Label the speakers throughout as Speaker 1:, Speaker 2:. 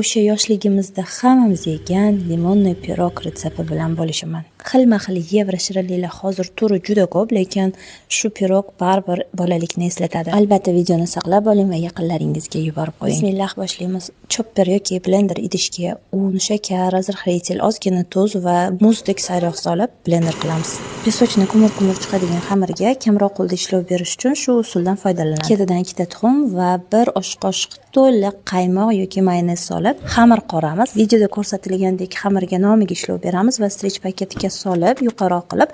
Speaker 1: O'sha yoshligimizda hammamiz yegan limonli pirog retsepti bilan bo'lishaman. Xilma-xil yevra shirinliklar hozir turi juda ko'p, lekin shu pirog baribir bolalikni eslatadi. Albatta videoni saqlab oling va yaqinlaringizga yuborib qo'ying. Bismillah, boshlaymiz. Chopper yoki blender idishga un, shakar, azirxaytil, ozgina tuz va muzdek sayroq solib blender qilamiz. Pesokni kumur-kumur chiqadigan xamirga kamroq qo'lda ishlov berish uchun shu usuldan foydalanamiz. Ketidan 2 ta tuxum va 1 osh qoshiq to'liq qaymoq yoki mayonez solib xamir qoramiz. Videoda ko'rsatilgandek xamirga nomiga ishlov beramiz va strech paketga solib, yuqoriroq qilib,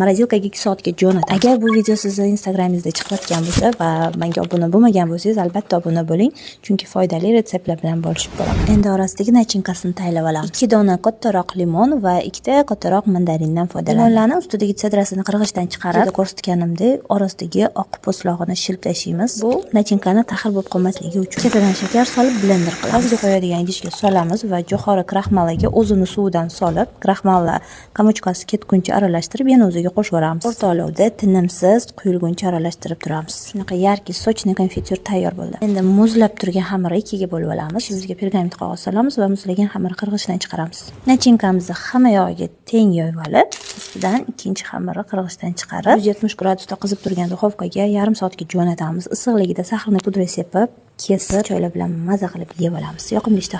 Speaker 1: morozilkaga 2 soatga jo'natamiz. Agar bu video sizni Instagramingizda chiqayotgan bo'lsa va menga obuna bo'lmagan bo'lsangiz, albatta obuna bo'ling, chunki foydali retseptlar bilan bo'lishib boraman. Endi orasidagi nachinkasini tayyorlab olamiz. 2 dona kattaroq limon va 2 ta kattaroq mandarindan foydalanamiz. Limonlarni ustidagi chadrasini qirg'ichdan chiqarib, ko'rsatganimdek, orasidagi oq po'stlog'ini shilib tashlaymiz. Bu nachinkani taxir bo'lib qolmasligi uchun. Ketidan shakar solib blender qilamiz. Gazga qo'yadigan idishga solamiz va jo'xori kraxmaliga o'zini suvidan solib, kraxmallar kamochkasi ketguncha aralashtirib, yana o'ziga qo'shib yuboramiz. O'rta olovda tinimsiz quyilguncha aralashtirib turamiz. Shunaqa yarki sochni konfetyur tayyor bo'ldi. Endi muzlab turgan xamirni ikkiga bo'lib olamiz. Bizga pergament qog'oz solamiz va muzlagan xamirni qirg'ichdan chiqaramiz. Nachinkamizni hamma yog'iga teng yoyib olib, ustidan ikkinchi xamirni qirg'ichdan chiqarib, 170 gradusda qizib turgan duxovkaga yarim soatga jo'natamiz. Issiqligida saxarni pudra sepib, kesib, choylar bilan maza qilib yeb olamiz. Yoqimli ishtaha.